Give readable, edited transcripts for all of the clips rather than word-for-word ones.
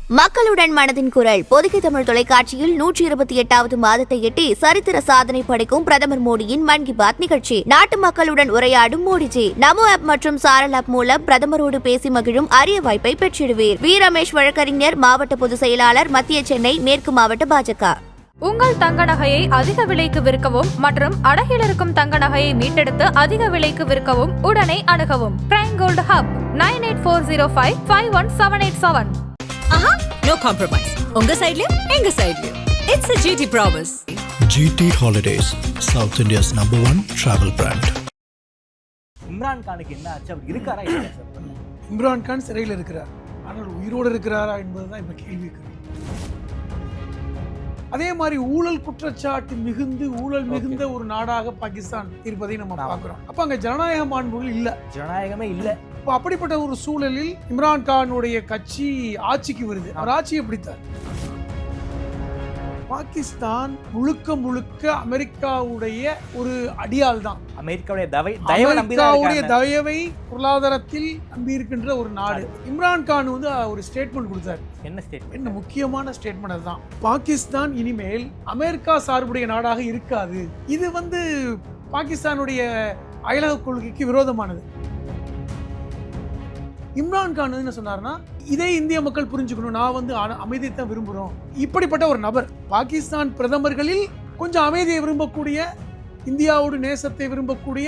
மக்களுடன் மனதின் குரல் பொதிகை தமிழ் தொலைக்காட்சியில் 128வது மாதத்தை எட்டி சரித்திர சாதனை படைக்கும் பிரதமர் மோடியின் மன் கி பாத் நிகழ்ச்சி. நாட்டு மக்களுடன் உரையாடும் மோடிஜி. நமோ ஆப் மற்றும் சாரல் ஆப் மூலம் பிரதமரோடு பேசி மகிழும் அரிய வாய்ப்பை பெற்றிடுவீர். வி ரமேஷ் வழக்கறிஞர், மாவட்ட பொதுச் செயலாளர், மத்திய சென்னை மேற்கு மாவட்ட பாஜக. உங்கள் தங்க நகையை அதிக விலைக்கு விற்கவும் மற்றும் அடகில் இருக்கும் தங்க நகையை மீட்டெடுத்து அதிக விலைக்கு விற்கவும் உடனே அணுகவும். Prime gold hub 9840551787. No compromise. உங்க சைடுலயும் எங்க சைடுலயும். It's a GT promise. GT Holidays, South India's #1 travel brand. Imran கானுக்கு என்ன ஆச்சு? அவர் இருக்காரா இல்லையா சார்? இம்ரான் கான் சிறையில் இருக்கிறார், ஆனால் உயிரோடு இருக்கிறாரா என்பதுதான் இப்போ கேள்வி. அதே மாதிரி ஊழல் குற்றச்சாட்டு மிகுந்த ஒரு நாடாக பாகிஸ்தான் இருப்பதை நம்ம பார்க்கிறோம். அப்ப அங்க ஜனநாயக மாண்புகள் இல்ல, ஜனநாயகமே இல்ல. அப்படிப்பட்ட ஒரு சூழலில் இம்ரான் கானுடைய கட்சி ஆட்சிக்கு வருது. அவர் ஆட்சியை பிடித்தார். பாகிஸ்தான் முழுக்க அமெரிக்காவுடைய ஒரு அடியால் தான். அமெரிக்காவுடைய தயவை பொருளாதாரத்தில் நம்பி இருக்கின்ற ஒரு நாடு. இம்ரான் கான் ஒரு ஸ்டேட்மெண்ட் கொடுத்தார். என்ன ஸ்டேட்மெண்ட்? என்ன முக்கியமான ஸ்டேட்மெண்ட் அதுதான். பாகிஸ்தான் இனிமேல் அமெரிக்கா சார்புடைய நாடாக இருக்காது. இது பாகிஸ்தானுடைய அயலக கொள்கைக்கு விரோதமானது. இம்ரான் கான் என்ன சொன்னார்னா, இதே இந்திய மக்கள் புரிஞ்சுக்கணும், நான் அமைதியை விரும்புகிறோம். இப்படிப்பட்ட ஒரு நபர் பாகிஸ்தான் பிரதமர்களில் கொஞ்சம் அமைதியை விரும்பக்கூடிய, இந்தியாவோட நேசத்தை விரும்பக்கூடிய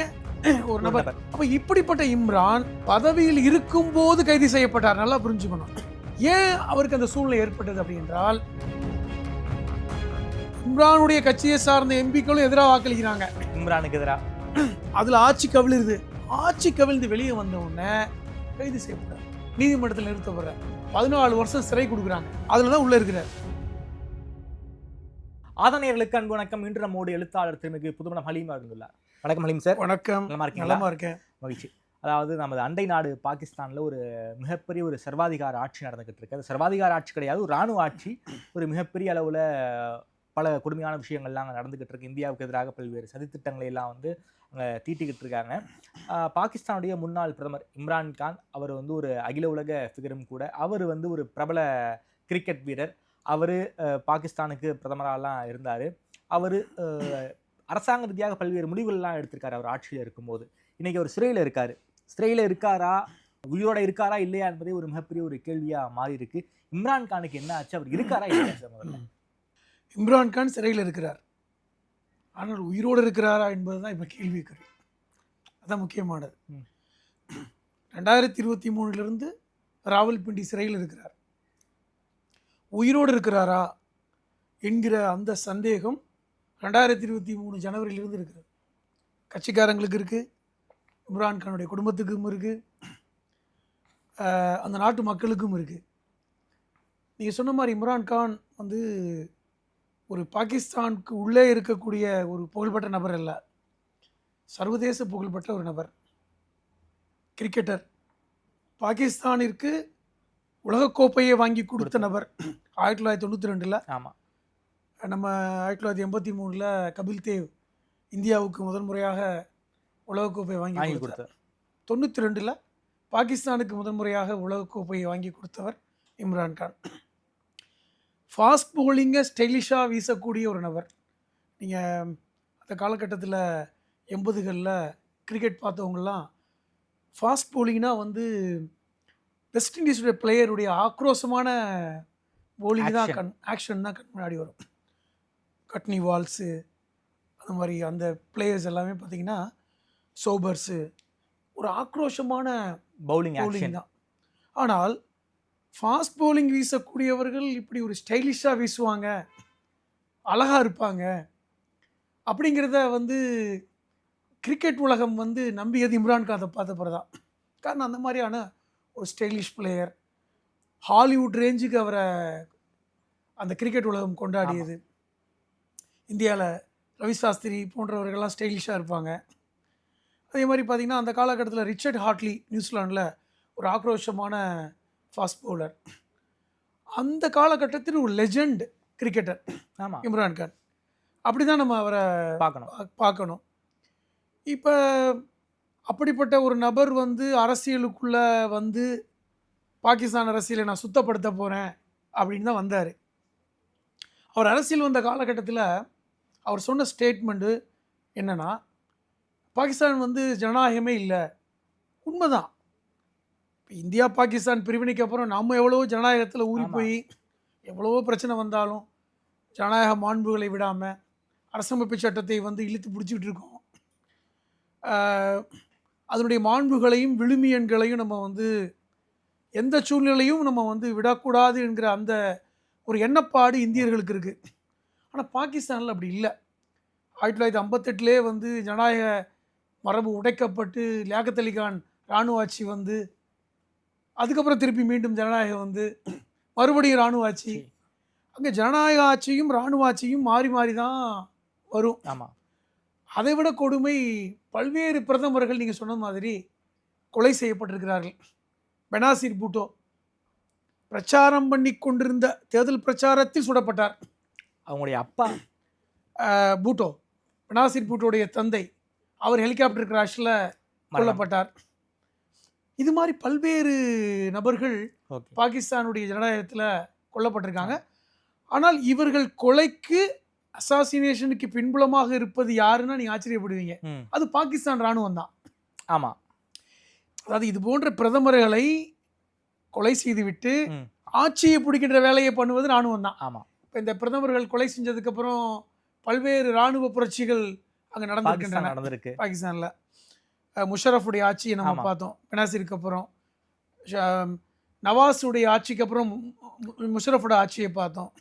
ஒரு நபர். அப்ப இப்படிப்பட்ட இம்ரான் பதவியில் இருக்கும் போது கைது செய்யப்பட்டார். நல்லா புரிஞ்சுக்கணும். ஏன் அவருக்கு அந்த சூழ்நிலை ஏற்பட்டது அப்படின்றால், இம்ரானுடைய கட்சியை சார்ந்த எம்பிக்களும் எதிராக வாக்களிக்கிறாங்க இம்ரானுக்கு எதிராக. அதுல ஆட்சி கவிழ்ந்து வெளியே வந்த உடனே கைது செய்யப்பட்டார், நீதிமன்றத்தில் நிறுத்தப்படுறார். 14 வருஷம் சிறை கொடுக்குறாங்க. அதுலதான் உள்ள இருக்கிறார். ஆதனையர்களுக்கு அன்பு வணக்கம். இன்று நம்மோடு எழுத்தாளர் திருமிகு புதுமணம் ஹலீம் இருந்துள்ளார். வணக்கம் ஹலீம் சார். வணக்கம். நல்லா இருக்கேன். மகிழ்ச்சி. அதாவது நமது அண்டை நாடு பாகிஸ்தான்ல ஒரு மிகப்பெரிய ஒரு சர்வாதிகார ஆட்சி நடந்துகிட்டு இருக்கு. அது சர்வாதிகார ஆட்சி கிடையாது, ஒரு இராணுவ ஆட்சி. ஒரு மிகப்பெரிய அளவுல பல கொடுமையான விஷயங்கள்லாம் நடந்துகிட்டு இருக்கு. இந்தியாவுக்கு எதிராக பல்வேறு சதித்திட்டங்களை எல்லாம் அங்கே தீட்டிக்கிட்டு இருக்காங்க. பாகிஸ்தானுடைய முன்னாள் பிரதமர் இம்ரான் கான் அவர் ஒரு அகில உலக ஃபிகரும் கூட. அவர் ஒரு பிரபல கிரிக்கெட் வீரர். அவர் பாகிஸ்தானுக்கு பிரதமராலாம் இருந்தார். அவர் அரசாங்க ரீதியாக பல்வேறு முடிவுகள்லாம் எடுத்திருக்காரு அவர் ஆட்சியில் இருக்கும்போது. இன்னைக்கு அவர் சிறையில் இருக்காரா, உயிரோட இருக்காரா இல்லையா என்பதே ஒரு மிகப்பெரிய ஒரு கேள்வியாக மாறி இருக்கு. இம்ரான் கானுக்கு என்ன ஆச்சு? அவர் இருக்காரா இல்லையா சார்? முதல்ல இம்ரான் கான் சிறையில் இருக்கிறார், ஆனால் உயிரோடு இருக்கிறாரா என்பதுதான் இப்போ கேள்வி. அதான் முக்கியமானது. 2023 ராவல்பிண்டி சிறையில் இருக்கிறார். உயிரோடு இருக்கிறாரா என்கிற அந்த சந்தேகம் 2023 ஜனவரியிலிருந்து இருக்கிறது. கட்சிக்காரங்களுக்கு இருக்கு, இம்ரான் கானுடைய குடும்பத்துக்கும் இருக்கு, அந்த நாட்டு மக்களுக்கும் இருக்கு. நீங்கள் சொன்ன மாதிரி இம்ரான் கான் ஒரு பாகிஸ்தானுக்கு உள்ளே இருக்கக்கூடிய ஒரு புகழ்பெற்ற நபர் அல்ல, சர்வதேச புகழ்பெற்ற ஒரு நபர், கிரிக்கெட்டர். பாகிஸ்தானிற்கு உலகக்கோப்பையை வாங்கி கொடுத்த நபர் 1992. ஆமாம். நம்ம 1983 கபில் தேவ் இந்தியாவுக்கு முதல் முறையாக உலகக்கோப்பையை வாங்கி கொடுத்தார். 92 பாகிஸ்தானுக்கு முதல் முறையாக உலகக்கோப்பையை வாங்கி கொடுத்தவர் இம்ரான் கான். ஃபாஸ்ட் பவுலிங்கை ஸ்டைலிஷாக வீசக்கூடிய ஒரு நபர். நீங்கள் அந்த காலகட்டத்தில் 80களில் கிரிக்கெட் பார்த்தவங்கலாம் ஃபாஸ்ட் பவுலிங்னா வெஸ்ட் இண்டீஸுடைய பிளேயருடைய ஆக்ரோஷமான பவுலிங் தான், ஆக்ஷன் தான் கண் முன்னாடி வரும். கட்னி வால்ஸு, அந்த மாதிரி அந்த பிளேயர்ஸ் எல்லாமே பார்த்தீங்கன்னா சோபர்ஸு, ஒரு ஆக்ரோஷமான பவுலிங் தான். ஆனால் ஃபாஸ்ட் பவுலிங் வீசக்கூடியவர்கள் இப்படி ஒரு ஸ்டைலிஷாக வீசுவாங்க, அழகாக இருப்பாங்க அப்படிங்கிறத கிரிக்கெட் உலகம் நம்பியது இம்ரான் கானை பார்த்த பிறதான். காரணம் அந்த மாதிரியான ஒரு ஸ்டைலிஷ் பிளேயர், ஹாலிவுட் ரேஞ்சுக்கு அவரை அந்த கிரிக்கெட் உலகம் கொண்டாடியது. இந்தியாவில் ரவி சாஸ்திரி போன்றவர்கள்லாம் ஸ்டைலிஷாக இருப்பாங்க. அதே மாதிரி பார்த்திங்கன்னா அந்த காலகட்டத்தில் ரிச்சர்ட் ஹாட்லி நியூசிலாண்டில் ஒரு ஆக்ரோஷமான ஃபாஸ்ட் பவுலர். அந்த காலகட்டத்தில் ஒரு லெஜெண்ட் கிரிக்கெட்டர் இம்ரான் கான். அப்படி தான் நம்ம அவரை பார்க்கணும். இப்போ அப்படிப்பட்ட ஒரு நபர் அரசியலுக்குள்ளே பாகிஸ்தான் அரசியலை நான் சுத்தப்படுத்த போகிறேன் அப்படின்னு தான் வந்தார். அவர் அரசியல் வந்த காலகட்டத்தில் அவர் சொன்ன ஸ்டேட்மெண்ட்டு என்னென்னா, பாகிஸ்தான் வந்து ஜனநாயகமே இல்லை. உண்மைதான். இந்தியா பாகிஸ்தான் பிரிவினைக்கு அப்புறம் நம்ம எவ்வளவோ ஜனநாயகத்தில் ஊறி போய் எவ்வளவோ பிரச்சனை வந்தாலும் ஜனநாயக மாண்புகளை விடாமல் அரசமைப்பு சட்டத்தை வந்து இழுத்து பிடிச்சிக்கிட்டு இருக்கோம். அதனுடைய மாண்புகளையும் விழுமியன்களையும் நம்ம வந்து எந்த சூழ்நிலையும் நம்ம வந்து விடக்கூடாது என்கிற அந்த ஒரு எண்ணப்பாடு இந்தியர்களுக்கு இருக்குது. ஆனால் பாகிஸ்தானில் அப்படி இல்லை. 1958 வந்து ஜனநாயக மரபு உடைக்கப்பட்டு லியாகத் அலி கான் இராணுவ ஆட்சி வந்து அதுக்கப்புறம் திருப்பி மீண்டும் ஜனநாயகம் வந்து மறுபடியும் இராணுவ ஆட்சி. அங்கே ஜனநாயக ஆட்சியும் இராணுவ ஆட்சியும் மாறி மாறி தான் வரும். ஆமாம். அதை விட கொடுமை, பல்வேறு பிரதமர்கள் நீங்கள் சொன்ன மாதிரி கொலை செய்யப்பட்டிருக்கிறார்கள். பெனாசிர் பூட்டோ பிரச்சாரம் பண்ணி கொண்டிருந்த தேர்தல் பிரச்சாரத்தில் சுடப்பட்டார். அவங்களுடைய அப்பா பூட்டோ, பெனாசிர் பூட்டோடைய தந்தை, அவர் ஹெலிகாப்டர் கிராஷில் கொல்லப்பட்டார். இது மாதிரி பல்வேறு நபர்கள் பாகிஸ்தானுடைய ஜனநாயகத்தில் கொல்லப்பட்டிருக்காங்க. ஆனால் இவர்கள் கொலைக்கு அசாசினேஷனுக்கு பின்புலமாக இருப்பது யாருன்னா நீங்கள் ஆச்சரியப்படுவீங்க. அது பாகிஸ்தான் இராணுவம் தான். ஆமாம். அதாவது இது போன்ற பிரதமர்களை கொலை செய்துவிட்டு ஆட்சியை பிடிக்கின்ற வேலையை பண்ணுவது இராணுவம் தான். ஆமாம். இப்போ இந்த பிரதமர்கள் கொலை செஞ்சதுக்கப்புறம் பல்வேறு இராணுவ புரட்சிகள் அங்கே நடந்திருக்கு பாகிஸ்தானில். முஷரஃபுடைய ஆட்சியை நம்ம பார்த்தோம். பெனாசிருக்கு அப்புறம் நவாஸுடைய ஆட்சிக்கு அப்புறம் முஷரஃபோட ஆட்சியை பார்த்தோம்.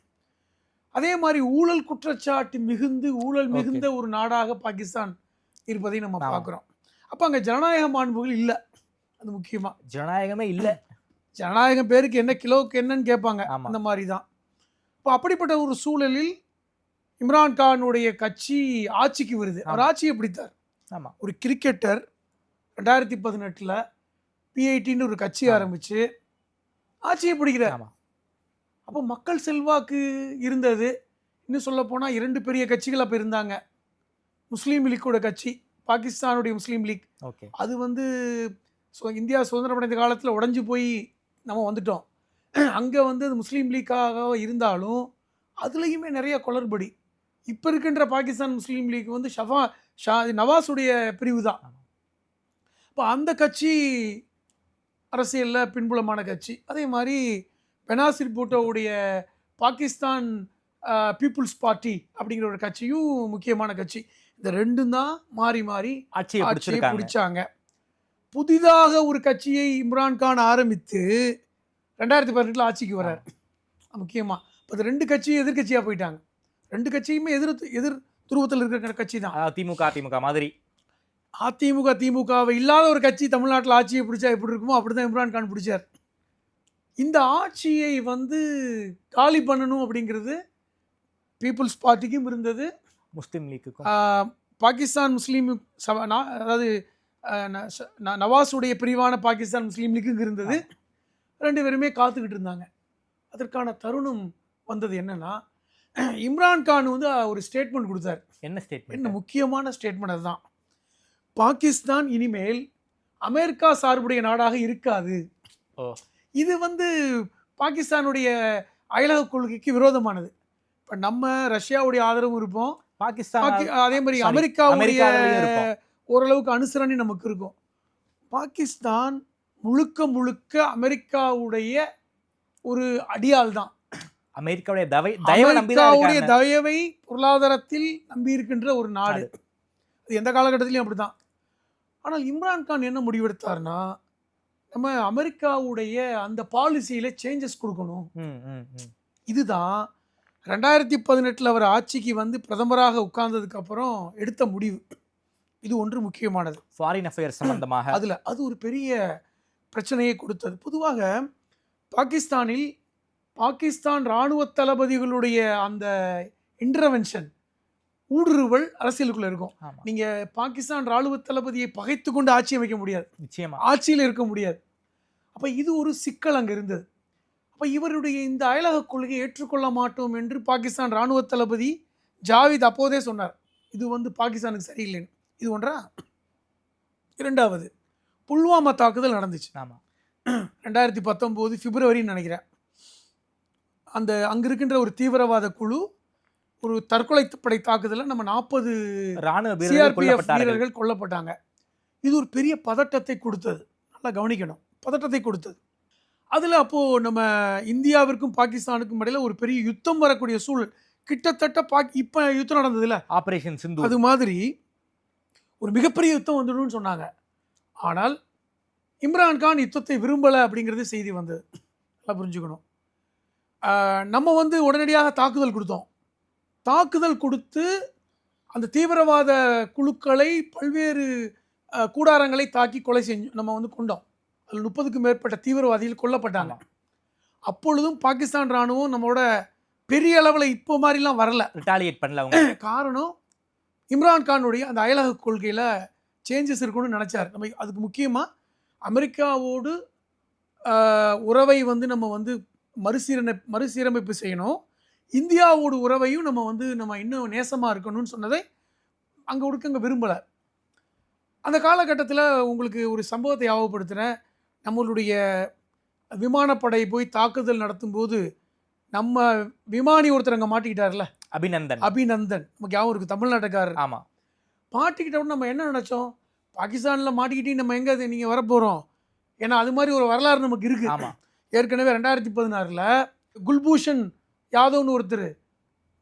அதே மாதிரி ஊழல் குற்றச்சாட்டு மிகுந்த ஒரு நாடாக பாகிஸ்தான் இருப்பதை நம்ம பார்க்குறோம். அப்போ அங்கே ஜனநாயக மாண்புகள் இல்லை. அது முக்கியமாக ஜனநாயகமே இல்லை. ஜனநாயகம் பேருக்கு என்ன, கிலோவுக்கு என்னன்னு கேட்பாங்க. அந்த மாதிரி தான். இப்போ அப்படிப்பட்ட ஒரு சூழலில் இம்ரான்கானுடைய கட்சி ஆட்சிக்கு வருது. அவர் ஆட்சியை பிடித்தார். ஆமாம். ஒரு கிரிக்கெட்டர் 2018 PITன்னு ஒரு கட்சி ஆரம்பித்து ஆட்சியை பிடிக்கிறார். அப்போ மக்கள் செல்வாக்கு இருந்தது. இன்னும் சொல்ல போனால் 2 பெரிய கட்சிகள் அப்போ இருந்தாங்க. முஸ்லீம் லீக்கோட கட்சி, பாகிஸ்தானுடைய முஸ்லீம் லீக். அது வந்து இந்தியா சுதந்திரம் அடைந்த காலத்தில் உடஞ்சி போய் நம்ம வந்துட்டோம். அங்கே வந்து அது முஸ்லீம் லீக்காக இருந்தாலும் அதுலேயுமே நிறைய குளறுபடி. இப்போ இருக்கின்ற பாகிஸ்தான் முஸ்லீம் லீக் வந்து நவாஸுடைய பிரிவு தான். இப்போ அந்த கட்சி அரசியலில் பின்புலமான கட்சி. அதே மாதிரி பெனாசிர் பூட்டோவுடைய பாகிஸ்தான் பீப்புள்ஸ் பார்ட்டி அப்படிங்கிற ஒரு கட்சியும் முக்கியமான கட்சி. இந்த ரெண்டும் தான் மாறி மாறி ஆட்சியை பிடிச்சாங்க. புதிதாக ஒரு கட்சியை இம்ரான்கான் ஆரம்பித்து 2018 ஆட்சிக்கு வர்றார். முக்கியமாக இப்போ இந்த 2 கட்சியும் எதிர்கட்சியாக போயிட்டாங்க. 2 கட்சியுமே எதிர் துருவத்தில் இருக்கிற கட்சி தான். திமுக மாதிரி. திமுகவை இல்லாத ஒரு கட்சி தமிழ்நாட்டில் ஆட்சியை பிடிச்சா எப்படி இருக்குமோ அப்படி தான் இம்ரான்கான் பிடிச்சார். இந்த ஆட்சியை வந்து காலி பண்ணணும் அப்படிங்கிறது பீப்புள்ஸ் பார்ட்டிக்கும் இருந்தது, முஸ்லீம் லீக்குக்கும், பாகிஸ்தான் முஸ்லீம் அதாவது நவாஸுடைய பிரிவான பாகிஸ்தான் முஸ்லீம் லீக்குக்கு இருந்தது. 2 பேருமே காத்துக்கிட்டு இருந்தாங்க. அதற்கான தருணம் வந்தது. என்னன்னா, இம்ரான்கான் வந்து ஒரு ஸ்டேட்மெண்ட் கொடுத்தார். என்ன ஸ்டேட்மெண்ட்? என்ன முக்கியமான ஸ்டேட்மெண்ட் அதுதான். பாகிஸ்தான் இனிமேல் அமெரிக்கா சார்புடைய நாடாக இருக்காது. இது வந்து பாகிஸ்தானுடைய அயலக கொள்கைக்கு விரோதமானது. இப்போ நம்ம ரஷ்யாவுடைய ஆதரவும் இருப்போம், பாகிஸ்தான் அதே மாதிரி அமெரிக்காவுடைய ஓரளவுக்கு அனுசரணை நமக்கு இருக்கும். பாகிஸ்தான் முழுக்க அமெரிக்காவுடைய ஒரு அடியால் தான். அமெரிக்காவுடைய தயவை பொருளாதாரத்தில் நம்பி இருக்கின்ற ஒரு நாடு. அது எந்த காலகட்டத்திலையும் அப்படிதான். ஆனால் இம்ரான்கான் என்ன முடிவெடுத்தார்னா, நம்ம அமெரிக்காவுடைய அந்த பாலிசியில சேஞ்சஸ் கொடுக்கணும். இதுதான் 2018 அவர் ஆட்சிக்கு வந்து பிரதமராக உட்கார்ந்ததுக்கு அப்புறம் எடுத்த முடிவு. இது ஒன்று முக்கியமானது. ஃபாரின் அஃபேர்ஸ் சம்பந்தமாக அது ஒரு பெரிய பிரச்சனையை கொடுத்தது. பொதுவாக பாகிஸ்தான் இராணுவ தளபதிகளுடைய அந்த இன்டர்வென்ஷன், ஊடுருவல் அரசியலுக்குள்ள இருக்கும். நீங்க பாகிஸ்தான் இராணுவ தளபதியை பகைத்து கொண்டு ஆட்சி அமைக்க முடியாது, நிச்சயமா ஆட்சியில் இருக்க முடியாது. அப்ப இது ஒரு சிக்கல் அங்க இருந்தது. அப்ப இவருடைய இந்த அயலக கொள்கையை ஏற்றுக்கொள்ள மாட்டோம் என்று பாகிஸ்தான் இராணுவ தளபதி ஜாவித் அப்போதே சொன்னார். இது வந்து பாகிஸ்தானுக்கு சரியில்லைன்னு. இது ஒன்றா. 2வது, புல்வாமா தாக்குதல் நடந்துச்சு. 2019 பிப்ரவரின்னு நினைக்கிறேன். அந்த அங்கே இருக்கின்ற ஒரு தீவிரவாத குழு ஒரு தற்கொலைப்படை தாக்குதலில் நம்ம 40 ராணுவ சிஆர்பிஎஃப் வீரர்கள் கொல்லப்பட்டாங்க. இது ஒரு பெரிய பதட்டத்தை கொடுத்தது. நல்லா கவனிக்கணும், பதட்டத்தை கொடுத்தது. அதில் அப்போது நம்ம இந்தியாவிற்கும் பாகிஸ்தானுக்கும் இடையில ஒரு பெரிய யுத்தம் வரக்கூடிய சூழல். கிட்டத்தட்ட இப்போ யுத்தம் நடந்ததுல ஆபரேஷன் சிந்து அது மாதிரி ஒரு மிகப்பெரிய யுத்தம் வந்துடும்னு சொன்னாங்க. ஆனால் இம்ரான்கான் யுத்தத்தை விரும்பலை அப்படிங்கிறது செய்தி வந்தது. நல்லா புரிஞ்சுக்கணும். நம்ம வந்து உடனடியாக தாக்குதல் கொடுத்தோம். தாக்குதல் கொடுத்து அந்த தீவிரவாத குழுக்களை பல்வேறு கூடாரங்களை தாக்கி கொலை செஞ்சு நம்ம வந்து கொண்டோம். அதில் 30க்கும் மேற்பட்ட தீவிரவாதிகள் கொல்லப்பட்டாங்க. அப்பொழுதும் பாகிஸ்தான் இராணுவம் நம்மளோட பெரிய அளவில் இப்போ மாதிரிலாம் வரல, ரிட்டாலியேட் பண்ணல அவங்க. காரணம் இம்ரான்கானுடைய அந்த அயலக கொள்கையில் சேஞ்சஸ் இருக்குன்னு நினச்சார். நம்ம அதுக்கு முக்கியமாக அமெரிக்காவோடு உறவை வந்து நம்ம வந்து மறுசீரமைப்பு செய்யணும், இந்தியாவோட உறவையும் நம்ம இன்னும் நேசமாக இருக்கணும்னு சொன்னதை அங்கே விரும்பலை. அந்த காலகட்டத்தில் உங்களுக்கு ஒரு சம்பவத்தை ஞாபகப்படுத்துகிறேன். நம்மளுடைய விமானப்படை போய் தாக்குதல் நடத்தும் போது நம்ம விமானி ஒருத்தர் அங்கே மாட்டிக்கிட்டார்ல, அபிநந்தன் நமக்கு ஞாபகம் இருக்குது, தமிழ்நாட்டுக்காரர். ஆமாம், மாட்டிக்கிட்டோன்னு நம்ம என்ன நினச்சோம், பாகிஸ்தானில் மாட்டிக்கிட்டு நம்ம எங்கே நீங்கள் வரப்போகிறோம், ஏன்னா அது மாதிரி ஒரு வரலாறு நமக்கு இருக்குது. ஆமாம், ஏற்கனவே 2016 குல்பூஷன் யாதவ்னு ஒருத்தர்,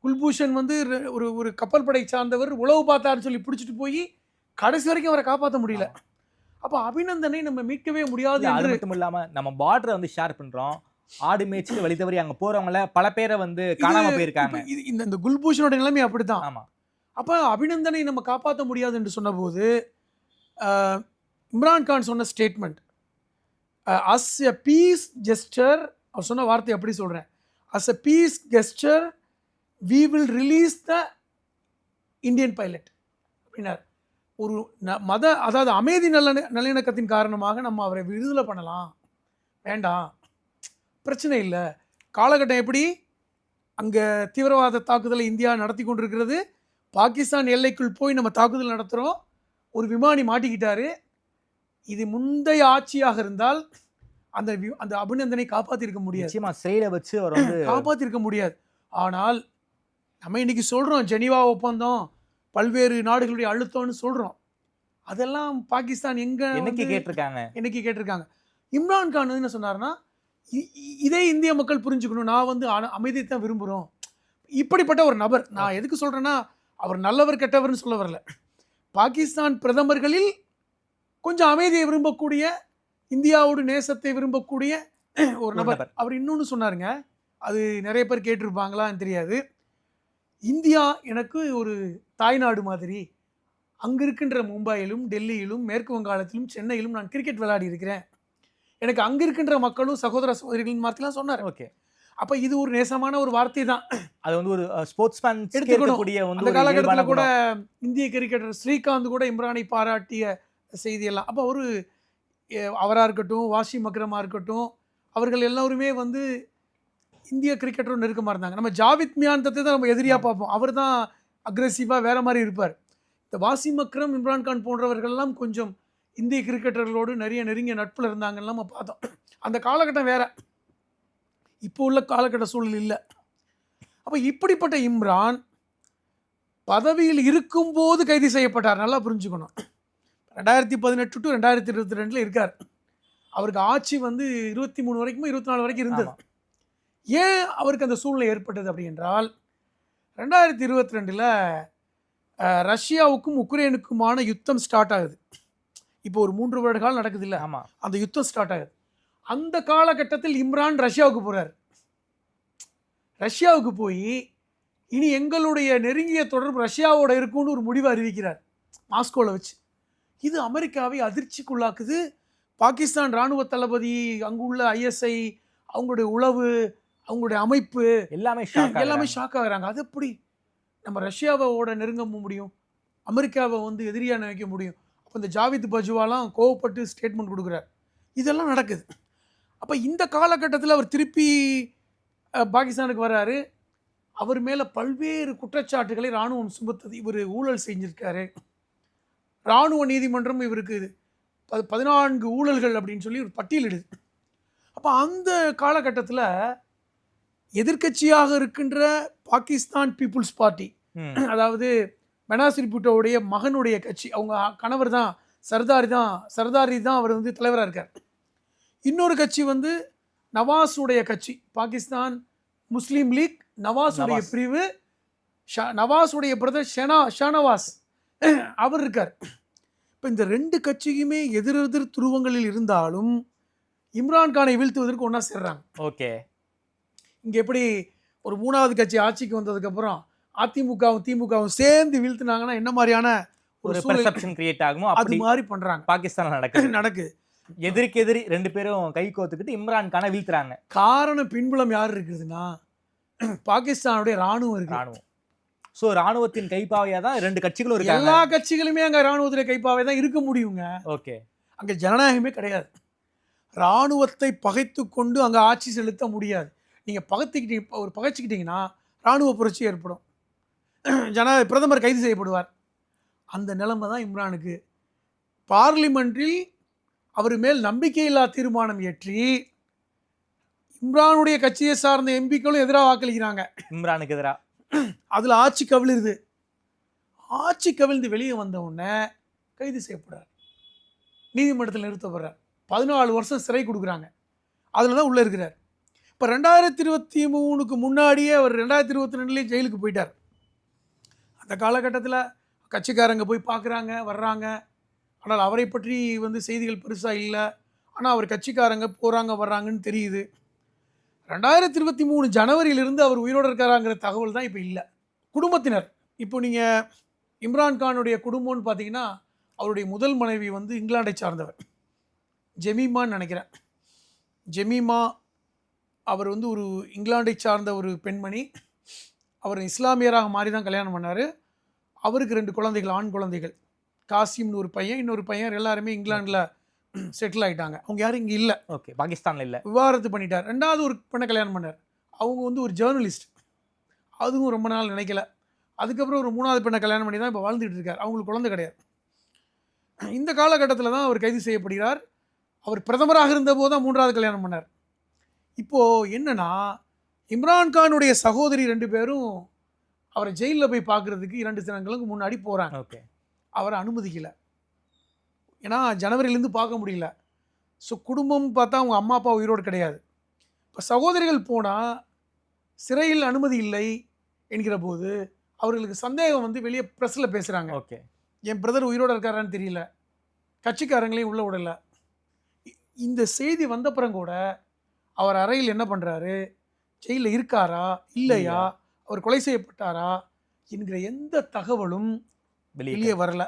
குல்பூஷன் வந்து ஒரு கப்பல் படை சார்ந்தவர், உளவு பார்த்தாருன்னு சொல்லி பிடிச்சிட்டு போய் கடைசி வரைக்கும் அவரை காப்பாற்ற முடியல. அப்போ அபிநந்தனை நம்ம மீட்கவே முடியாது. அது மட்டும் இல்லாமல் நம்ம பார்டரை வந்து ஷேர் பண்ணுறோம், ஆடு மேய்ச்சிட்டு வழி தவறி அங்கே போகிறவங்கள பல பேரை வந்து காணாமல் போயிருக்காங்க. இந்த குல்பூஷனோட நிலைமை அப்படித்தான். ஆமாம், அப்போ அபிநந்தனை நம்ம காப்பாற்ற முடியாது என்று சொன்னபோது இம்ரான்கான் சொன்ன statement, as a piece gesture, அவர் சொன்ன வார்த்தை அப்படி சொல்கிறேன், as a piece gesture we will release the Indian pilot அப்படின்னார். ஒரு அதாவது அமைதி நல்லிணக்கத்தின் காரணமாக நம்ம அவரை விடுதலை பண்ணலாம், வேண்டாம் பிரச்சனை இல்லை. காலகட்டம் எப்படி, அங்கே தீவிரவாத தாக்குதலை இந்தியா நடத்தி கொண்டிருக்கிறது, பாகிஸ்தான் எல்லைக்குள் போய் நம்ம தாக்குதல் நடத்துகிறோம், ஒரு விமானி மாட்டிக்கிட்டாரு. இது முந்தைய ஆட்சியாக இருந்தால் அந்த அபிநந்தனை காப்பாற்றிருக்க முடியாது, சிறையில் வச்சு அவர் வந்து காப்பாற்றிருக்க முடியாது. ஆனால் நம்ம இன்னைக்கு சொல்கிறோம் ஜெனீவா ஒப்பந்தம், பல்வேறு நாடுகளுடைய அழுத்தம்னு சொல்கிறோம், அதெல்லாம் பாகிஸ்தான் என்னைக்கு கேட்டிருக்காங்க. இம்ரான்கான் என்ன சொன்னார்னா, இதே இந்திய மக்கள் புரிஞ்சுக்கணும், நான் வந்து அமைதியை தான் விரும்புகிறோம். இப்படிப்பட்ட ஒரு நபர், நான் எதுக்கு சொல்கிறேன்னா அவர் நல்லவர் கெட்டவர்னு சொல்ல வரல, பாகிஸ்தான் பிரதமர்களில் கொஞ்சம் அமைதியை விரும்பக்கூடிய, இந்தியாவோட நேசத்தை விரும்பக்கூடிய ஒரு நபர். அவர் இன்னொன்று சொன்னாருங்க, அது நிறைய பேர் கேட்டிருப்பாங்களான்னு தெரியாது. இந்தியா எனக்கு ஒரு தாய்நாடு மாதிரி, அங்கே இருக்கின்ற மும்பையிலும் டெல்லியிலும் மேற்கு வங்காளத்திலும் சென்னையிலும் நான் கிரிக்கெட் விளையாடி இருக்கிறேன், எனக்கு அங்கே இருக்கின்ற மக்களும் சகோதர சகோதரிகளின் வார்த்தைலாம் சொன்னார். ஓகே, அப்போ இது ஒரு நேசமான ஒரு வார்த்தை தான். அது வந்து ஒரு ஸ்போர்ட்ஸ்மேன் எடுத்துக்கணும். அந்த காலகட்டத்தில் கூட இந்திய கிரிக்கெட்டர் ஸ்ரீகாந்த் கூட இம்ரானை பாராட்டிய செய்தியெல்லாம். அப்போ அவராக இருக்கட்டும், வாசிம் அக்ரமாக இருக்கட்டும், அவர்கள் எல்லோருமே வந்து இந்திய கிரிக்கெட்டரும் நெருக்கமாக இருந்தாங்க. நம்ம ஜாவித் மியான்தத்தை தான் நம்ம எதிரியாக பார்ப்போம், அவர் தான் அக்ரெசிவாக வேறு மாதிரி இருப்பார். இந்த வாசிம் அக்ரம், இம்ரான்கான் போன்றவர்கள்லாம் கொஞ்சம் இந்திய கிரிக்கெட்டர்களோடு நெருங்கிய நட்பில் இருந்தாங்கன்னு நம்ம பார்த்தோம். அந்த காலகட்டம் வேற, இப்போ உள்ள காலகட்ட சூழல் இல்லை. அப்போ இப்படிப்பட்ட இம்ரான் பதவியில் இருக்கும்போது கைது செய்யப்பட்டார். நல்லா புரிஞ்சுக்கணும், 2018 to 2022 இருக்கார். அவருக்கு ஆட்சி வந்து 23 வரைக்கும் 24 வரைக்கும் இருந்தது. ஏன் அவருக்கு அந்த சூழ்நிலை ஏற்பட்டது அப்படி என்றால், 2022 ரஷ்யாவுக்கும் உக்ரைனுக்குமான யுத்தம் ஸ்டார்ட் ஆகுது. இப்போ ஒரு 3 வருட காலம் நடக்குது இல்லை, அந்த யுத்தம் ஸ்டார்ட் ஆகுது. அந்த காலகட்டத்தில் இம்ரான் ரஷ்யாவுக்கு போகிறார். ரஷ்யாவுக்கு போய் இனி எங்களுடைய நெருங்கிய தொடர்பு ரஷ்யாவோட இருக்கும்னு ஒரு முடிவை அறிவிக்கிறார் மாஸ்கோவில் வச்சு. இது அமெரிக்காவை அதிர்ச்சிக்குள்ளாக்குது. பாகிஸ்தான் இராணுவ தளபதி, அங்குள்ள ISI, அவங்களுடைய உளவு, அவங்களுடைய அமைப்பு எல்லாமே ஷாக் ஆகுறாங்க. அது எப்படி நம்ம ரஷ்யாவோட நெருங்க முடியும், அமெரிக்காவை வந்து எதிரியாக நினைக்க முடியும்? அப்போ இந்த ஜாவித் பஜ்வாலாம் கோவப்பட்டு ஸ்டேட்மெண்ட் கொடுக்குறார். இதெல்லாம் நடக்குது. அப்போ இந்த காலகட்டத்தில் அவர் திருப்பி பாகிஸ்தானுக்கு வர்றாரு. அவர் மேலே பல்வேறு குற்றச்சாட்டுகளை இராணுவம் சுமத்துது. இவர் ஊழல் செஞ்சிருக்காரு, இராணுவ நீதிமன்றம் இவருக்கு 14 ஊழல்கள் அப்படின்னு சொல்லி ஒரு பட்டியலிடுது. அப்போ அந்த காலகட்டத்தில் எதிர்க்கட்சியாக இருக்கின்ற பாகிஸ்தான் பீப்புள்ஸ் பார்ட்டி, ம். அதாவது பெனாசிர் பூட்டோவுடைய மகனுடைய கட்சி, அவங்க கணவர் தான் சர்தாரி தான் அவர் வந்து தலைவராக இருக்கார். இன்னொரு கட்சி வந்து நவாஸுடைய கட்சி, பாகிஸ்தான் முஸ்லீம் லீக், நவாஸுடைய நவாஸ். பிரிவு, நவாஸுடைய பிரதர் ஷானவாஸ் அவர் இருக்கார். இப்போ இந்த ரெண்டு கட்சியுமே எதிரெதிர் துருவங்களில் இருந்தாலும் இம்ரான்கானை வீழ்த்துவதற்கு ஒன்றா சேர்றாங்க. ஓகே. இங்கே எப்படி ஒரு மூணாவது கட்சி ஆட்சிக்கு வந்ததுக்கப்புறம் அதிமுகவும் திமுகவும் சேர்ந்து வீழ்த்துனாங்கன்னா என்ன மாதிரியான ஒரு சூழல் பெர்செப்ஷன் கிரியேட் ஆகுமோ அது அப்படி மாதிரி பண்ணுறாங்க. பாகிஸ்தான்ல நடக்குது. நடக்குது. எதிர்க்கு எதிரி 2 பேரும் கை கோத்துக்கிட்டு இம்ரான்கானை வீழ்த்துறாங்க. காரணம் பின்புலம் யார் இருக்குதுன்னா பாகிஸ்தானுடைய ராணுவம் இருக்கு. ராணுவம். ஸோ ராணுவத்தின் கைப்பாவையா தான் 2 கட்சிகளும் இருக்காங்க. எல்லா கட்சிகளுமே அங்கே ராணுவத்துடைய கைப்பாவை தான் இருக்க முடியுங்க. ஓகே. அங்கே ஜனநாயகமே கிடையாது. ராணுவத்தை பகைத்து கொண்டு அங்கே ஆட்சி செலுத்த முடியாது. நீங்கள் பகைச்சிக்கிட்டீங்கன்னா ராணுவ புரட்சி ஏற்படும், பிரதமர் கைது செய்யப்படுவார். அந்த நிலைமை தான் இம்ரானுக்கு. பார்லிமெண்ட்டில் அவர் மேல் நம்பிக்கையில்லா தீர்மானம் இயற்றி இம்ரானுடைய கட்சியை சார்ந்த எம்பிக்களும் எதிராக வாக்களிக்கிறாங்க இம்ரானுக்கு எதிராக. அதில் ஆட்சி கவிழ்ந்துருது. ஆட்சி கவிழ்ந்து வெளியே வந்த உடனே கைது செய்யப்படுறார், நீதிமன்றத்தில் நிறுத்தப்படுறார், 14 வருஷம் சிறை கொடுக்குறாங்க. அதில் தான் உள்ளே இருக்கிறார். இப்போ 2023க்கு முன்னாடியே அவர் 2022 ஜெயிலுக்கு போயிட்டார். அந்த காலகட்டத்தில் கட்சிக்காரங்க போய் பார்க்குறாங்க, வர்றாங்க. ஆனால் அவரை பற்றி வந்து செய்திகள் பெருசாக இல்லை. ஆனால் அவர் கட்சிக்காரங்க போகிறாங்க வர்றாங்கன்னு தெரியுது. 2023 ஜனவரியிலிருந்து அவர் உயிரோடு இருக்காராங்கிற தகவல் தான் இப்போ இல்லை. குடும்பத்தினர், இப்போ நீங்கள் இம்ரான்கானுடைய குடும்பம்னு பார்த்தீங்கன்னா அவருடைய முதல் மனைவி வந்து இங்கிலாண்டை சார்ந்தவர், ஜெமீமான்னு நினைக்கிறேன். ஜெமீமா அவர் வந்து ஒரு இங்கிலாண்டை சார்ந்த ஒரு பெண்மணி. அவர் இஸ்லாமியராக மாறி தான் கல்யாணம் பண்ணார். அவருக்கு 2 குழந்தைகள், ஆண் குழந்தைகள். காசிம்னு ஒரு பையன், இன்னொரு பையன். எல்லாருமே இங்கிலாண்டில் செட்டில் ஆகிட்டாங்க. அவங்க யாரும் இங்கே இல்லை. ஓகே. பாகிஸ்தானில் இல்லை. விவாகரத்து பண்ணிட்டார். 2வது ஒரு பெண்ணை கல்யாணம் பண்ணார். அவங்க வந்து ஒரு ஜேர்னலிஸ்ட். அதுவும் ரொம்ப நாள் நினைக்கல. அதுக்கப்புறம் ஒரு 3வது பெண்ணை கல்யாணம் பண்ணி தான் இப்போ வாழ்ந்துட்டு இருக்கார். அவங்களுக்கு குழந்தை கிடையாது. இந்த காலகட்டத்தில் தான் அவர் கைது செய்யப்படுகிறார். அவர் பிரதமராக இருந்தபோது தான் 3வது கல்யாணம் பண்ணார். இப்போது என்னன்னா, இம்ரான்கானுடைய சகோதரி 2 பேரும் அவரை ஜெயிலில் போய் பார்க்குறதுக்கு 2 தினங்களுக்கு முன்னாடி போகிறாங்க. ஓகே. அவரை அனுமதிக்கலை. ஏன்னா ஜனவரியிலேருந்து பார்க்க முடியல. ஸோ குடும்பம் பார்த்தா அவங்க அம்மா அப்பா உயிரோடு கிடையாது. இப்போ சகோதரிகள் போனால் சிறையில் அனுமதி இல்லை என்கிற போது அவர்களுக்கு சந்தேகம் வந்து வெளியே ப்ரெஸ்ஸில் பேசுகிறாங்க. ஓகே. என் பிரதர் உயிரோடு இருக்காரான்னு தெரியல, கட்சிக்காரங்களையும் உள்ள விடல. இந்த செய்தி வந்தப்புறம் கூட அவர் அறையில் என்ன பண்ணுறாரு, ஜெயிலில் இருக்காரா இல்லையா, அவர் கொலை செய்யப்பட்டாரா என்கிற எந்த தகவலும் வெளியே வரல.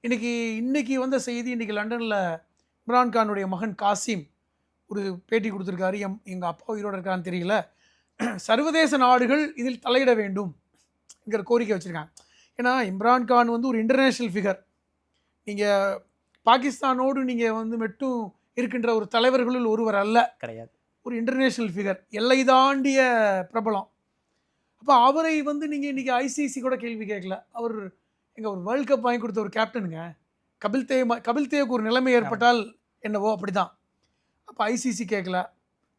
இன்னைக்கு வந்த செய்தி, இன்றைக்கி லண்டனில் இம்ரான்கானுடைய மகன் காசிம் ஒரு பேட்டி கொடுத்துருக்காரு. எங்கள் அப்பா உயிரோடு இருக்கான்னு தெரியல, சர்வதேச நாடுகள் இதில் தலையிட வேண்டும் என்கிற கோரிக்கை வச்சுருக்காங்க. ஏன்னா இம்ரான்கான் வந்து ஒரு இன்டர்நேஷ்னல் ஃபிகர். நீங்கள் பாகிஸ்தானோடு நீங்கள் வந்து மட்டும் இருக்கின்ற ஒரு தலைவர்களில் ஒருவர் அல்ல, கிடையாது. ஒரு இன்டர்நேஷ்னல் ஃபிகர், எல்லை தாண்டிய பிரபலம். அப்போ அவரை வந்து நீங்கள் இன்றைக்கி ஐசிசி கூட கேள்வி கேட்கல. அவர் ஒரு வேர்ல்ட் கப் வாங்கி கொடுத்த ஒரு கேப்டனுங்க. கபில் தேவுக்கு ஒரு நிலைமை ஏற்பட்டால் என்னவோ அப்படி தான். அப்போ ஐசிசி கேட்கல,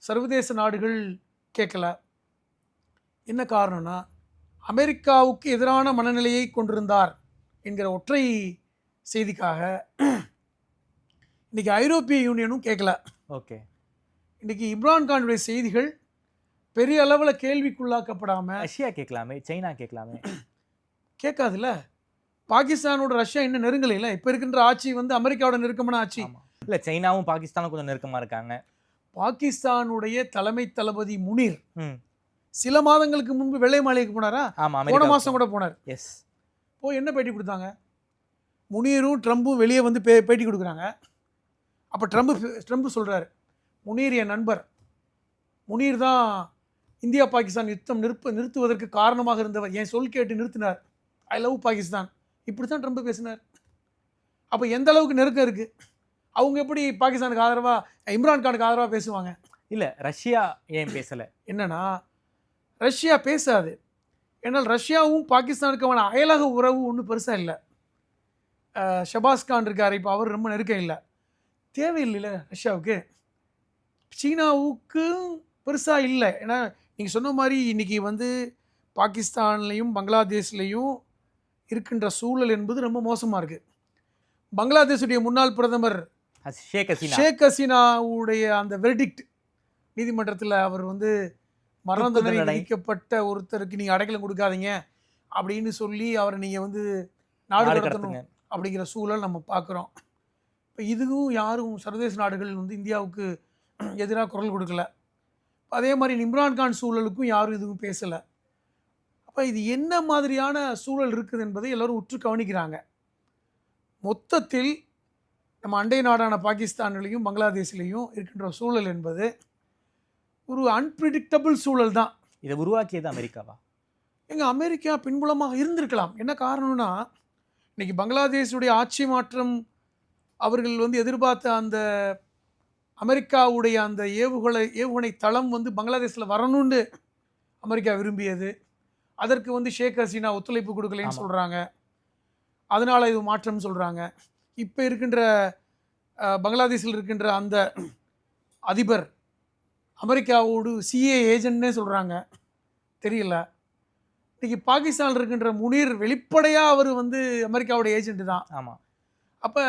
சர்வதேச நாடுகள் கேட்கல. என்ன காரணம்னா, அமெரிக்காவுக்கு எதிரான மனநிலையை கொண்டிருந்தார் என்கிற ஒற்றை செய்திக்காக இன்றைக்கி ஐரோப்பிய யூனியனும் கேட்கல. ஓகே. இன்றைக்கி இம்ரான்கானுடைய செய்திகள் பெரிய அளவில் கேள்விக்குள்ளாக்கப்படாமல், ரஷ்யா கேட்கலாமே, சைனா கேட்கலாமே, கேட்காதுல்ல. பாகிஸ்தானோட ரஷ்யா இன்னும் நெருங்கலையில். இப்போ இருக்கின்ற ஆட்சி வந்து அமெரிக்காவோட நெருக்கமான ஆட்சி. இல்லை, சைனாவும் பாகிஸ்தானும் கொஞ்சம் நெருக்கமாக இருக்காங்க. பாகிஸ்தானுடைய தலைமை தளபதி முனீர் சில மாதங்களுக்கு முன்பு வெள்ளை மாளிகைக்கு போனாரா? ஆமாம், போன மாதம் கூட போனார். எஸ். போய் என்ன பேட்டி கொடுத்தாங்க? முனீரும் ட்ரம்பும் வெளியே வந்து பேட்டி கொடுக்குறாங்க. அப்போ ட்ரம்ப் சொல்கிறாரு, முனீர் என் நண்பர், முனீர் தான் இந்தியா பாகிஸ்தான் யுத்தம் நிறுத்துவதற்கு காரணமாக இருந்தவர், என் சொல் கேட்டு நிறுத்தினார், ஐ லவ் பாகிஸ்தான். இப்படி தான் ட்ரம்ப் பேசினார். அப்போ எந்த அளவுக்கு நெருக்கம் இருக்குது? அவங்க எப்படி பாகிஸ்தானுக்கு ஆதரவாக, இம்ரான்கானுக்கு ஆதரவாக பேசுவாங்க? இல்லை, ரஷ்யா ஏன் பேசலை? என்னன்னா, ரஷ்யா பேசாது. ஏன்னால் ரஷ்யாவும் பாகிஸ்தானுக்கான அயலக உறவு ஒன்றும் பெருசாக இல்லை. ஷபாஸ் கான் இருக்கார், இப்போ அவர் ரொம்ப நெருக்கம் இல்லை, தேவையில்லை ரஷ்யாவுக்கு. சீனாவுக்கு பெருசாக இல்லை. ஏன்னா நீங்கள் சொன்ன மாதிரி இன்றைக்கி வந்து பாகிஸ்தான்லேயும் பங்களாதேஷ்லேயும் இருக்கின்ற சூழல் என்பது ரொம்ப மோசமாக இருக்குது. பங்களாதேஷுடைய முன்னாள் பிரதமர் ஷேக் ஹசீனாவுடைய அந்த வெர்டிக்ட் நீதிமன்றத்தில் அவர் வந்து மரண தண்டனை விதிக்கப்பட்ட ஒருத்தருக்கு நீங்கள் அடைக்கலம் கொடுக்காதீங்க அப்படின்னு சொல்லி அவரை நீங்கள் வந்து நாடு கடத்தணும் அப்படிங்கிற சூழல் நம்ம பார்க்குறோம். இப்போ இதுவும் யாரும் சர்வதேச நாடுகள் வந்து இந்தியாவுக்கு எதிராக குரல் கொடுக்கல. அதே மாதிரி இம்ரான்கான் சூழலுக்கும் யாரும் எதுவும் பேசலை. அப்போ இது என்ன மாதிரியான சூழல் இருக்குது என்பதை எல்லோரும் உற்று கவனிக்கிறாங்க. மொத்தத்தில் நம்ம அண்டை நாடான பாகிஸ்தான்லேயும் பங்களாதேஷ்லேயும் இருக்கின்ற சூழல் என்பது ஒரு அன்பிரிடிக்டபிள் சூழல் தான். இதை உருவாக்கியது அமெரிக்காவா? அமெரிக்கா பின்புலமாக இருந்திருக்கலாம். என்ன காரணம்னா, இன்றைக்கி பங்களாதேஷுடைய ஆட்சி மாற்றம் அவர்கள் வந்து எதிர்பார்த்த அந்த அமெரிக்காவுடைய அந்த ஏவுகணை தளம் வந்து பங்களாதேஷில் வரணும்னு அமெரிக்கா விரும்பியது. அதற்கு வந்து ஷேக் ஹசீனா ஒத்துழைப்பு கொடுக்கலைன்னு சொல்கிறாங்க. அதனால் இது மாற்றம் சொல்கிறாங்க. இப்போ இருக்கின்ற பங்களாதேஷில் இருக்கின்ற அந்த அதிபர் அமெரிக்காவோடு சிஏ ஏஜென்ட்னே சொல்கிறாங்க. தெரியல. இன்றைக்கி பாகிஸ்தானில் இருக்கின்ற முனீர் வெளிப்படையாக அவர் வந்து அமெரிக்காவுடைய ஏஜென்ட் தான். ஆமாம். அப்போ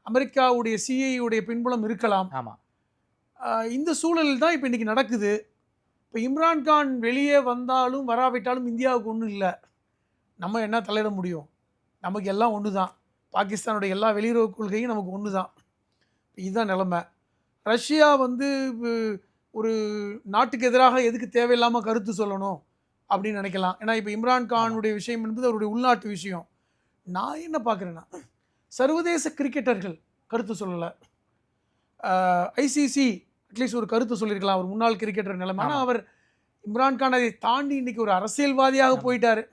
அமெரிக்காவுடைய சிஐயுடைய பின்புலம் இருக்கலாம். ஆமாம். இந்த சூழல் தான் இப்போ இன்றைக்கி நடக்குது. இப்போ இம்ரான்கான் வெளியே வந்தாலும் வராவிட்டாலும் இந்தியாவுக்கு ஒன்றும் இல்லை. நம்ம என்ன தலையிட முடியும்? நமக்கு எல்லாம் ஒன்று தான். பாகிஸ்தானுடைய எல்லா வெளியுறவு கொள்கையும் நமக்கு ஒன்று தான். இதுதான் நிலைமை. ரஷ்யா வந்து ஒரு நாட்டுக்கு எதிராக எதுக்கு தேவையில்லாமல் கருத்து சொல்லணும் அப்படின்னு நினைக்கலாம். ஏன்னா இப்போ இம்ரான்கானுடைய விஷயம் என்பது அவருடைய உள்நாட்டு விஷயம். நான் என்ன பார்க்குறேன்னா, சர்வதேச கிரிக்கெட்டர்கள் கருத்து சொல்லலை. ஐசிசி அட்லீஸ்ட் ஒரு கருத்து சொல்லியிருக்கலாம். அவர் முன்னாள் கிரிக்கெட்டர் நிலைமை. ஆனால் அவர் இம்ரான்கான் அதை தாண்டி இன்றைக்கி ஒரு அரசியல்வாதியாக போயிட்டார்.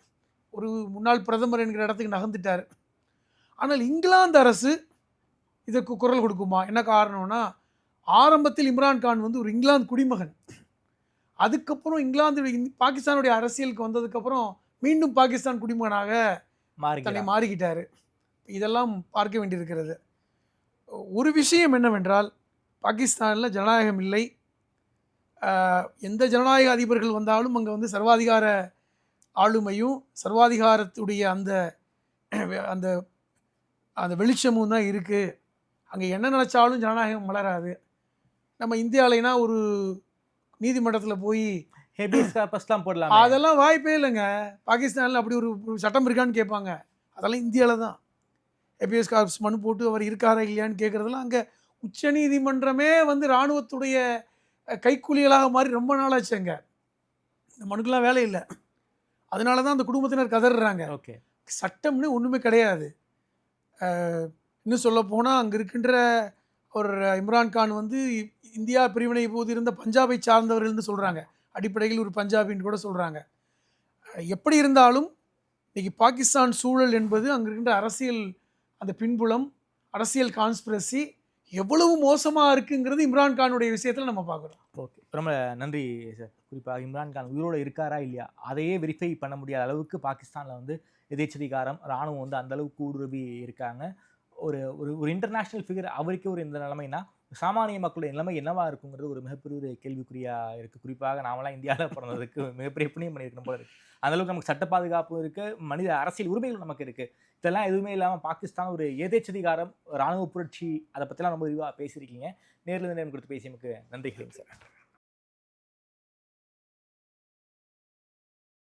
ஒரு முன்னாள் பிரதமர் என்கிற இடத்துக்கு நகர்ந்துட்டார். ஆனால் இங்கிலாந்து அரசு இதற்கு குரல் கொடுக்குமா? என்ன காரணம்னா, ஆரம்பத்தில் இம்ரான்கான் வந்து ஒரு இங்கிலாந்து குடிமகன். அதுக்கப்புறம் பாகிஸ்தானுடைய அரசியலுக்கு வந்ததுக்கப்புறம் மீண்டும் பாகிஸ்தான் குடிமகனாக தன்னை மாறிக்கிட்டார். இதெல்லாம் பார்க்க வேண்டியிருக்கிறது. ஒரு விஷயம் என்னவென்றால், பாகிஸ்தானில் ஜனநாயகம் இல்லை. எந்த ஜனநாயக அதிபர்கள் வந்தாலும் அங்கே வந்து சர்வாதிகார ஆளுமையும் சர்வாதிகாரத்துடைய அந்த அந்த அந்த வெளிச்சமும் தான் இருக்குது. அங்கே என்ன நினச்சாலும் ஜனநாயகம் மலராது. நம்ம இந்தியாவிலனா ஒரு நீதிமன்றத்தில் போய் போடலாம், அதெல்லாம் வாய்ப்பே இல்லைங்க. பாகிஸ்தானில் அப்படி ஒரு சட்டம் இருக்கான்னு கேட்பாங்க. அதெல்லாம் இந்தியாவில் தான். ஹேபியஸ் கார்பஸ் மனு போட்டு அவர் இருக்காரா இல்லையான்னு கேட்குறதெல்லாம் அங்கே உச்ச நீதிமன்றமே வந்து இராணுவத்துடைய கைக்கூலிகளாக மாறி ரொம்ப நாளாச்சுங்க. இந்த மனுக்கெல்லாம் வேலை இல்லை. அதனால தான் அந்த குடும்பத்தினர் கதறாங்க. ஓகே, சட்டம்னு ஒன்றுமே கிடையாது. இன்னும் சொல்ல போனால் அங்கே இருக்கின்ற ஒரு இம்ரான்கான் வந்து இந்தியா பிரிவினை போது இருந்த பஞ்சாபை சார்ந்தவர்கள்னு சொல்கிறாங்க. அடிப்படையில் ஒரு பஞ்சாபின்னு கூட சொல்கிறாங்க. எப்படி இருந்தாலும் இன்றைக்கி பாகிஸ்தான் சூழல் என்பது அங்கே இருக்கின்ற அரசியல் அந்த பின்புலம், அரசியல் கான்ஸ்பிரசி எவ்வளவு மோசமாக இருக்குங்கிறது இம்ரான்கானுடைய விஷயத்தில் நம்ம பார்க்குறோம். ஓகே, ரொம்ப நன்றி சார். குறிப்பாக இம்ரான்கான் உயிரோடு இருக்காரா இல்லையா அதையே வெரிஃபை பண்ண முடியாத அளவுக்கு பாகிஸ்தானில் வந்து எதேச்சதிகாரம், இராணுவம் வந்து அந்தளவுக்கு ஊடுருவி இருக்காங்க. ஒரு ஒரு இன்டர்நேஷ்னல் ஃபிகர் அவருக்கே ஒரு இந்த நிலைமைனா சாமானிய மக்களுடைய நிலைமை என்னவாக இருக்குங்கிறது ஒரு மிகப்பெரிய ஒரு கேள்விக்குறியாக இருக்குது. குறிப்பாக நாமெல்லாம் இந்தியாவில் பிறந்ததுக்கு மிகப்பெரிய புண்ணியம் பண்ணியிருக்கணும் போல இருக்குது. அந்தளவுக்கு நமக்கு சட்ட பாதுகாப்பு இருக்குது, மனித அரசியல் உரிமைகள் நமக்கு இருக்குது. இதெல்லாம் எதுவுமே இல்லாமல் பாகிஸ்தான் ஒரு எதேச்சதிகாரம், இராணுவ புரட்சி, அதை பற்றிலாம் ரொம்ப விரிவாக பேசியிருக்கீங்க. நேரில் நேரம் கொடுத்து பேசியமுக்கு நன்றிகள் சார்.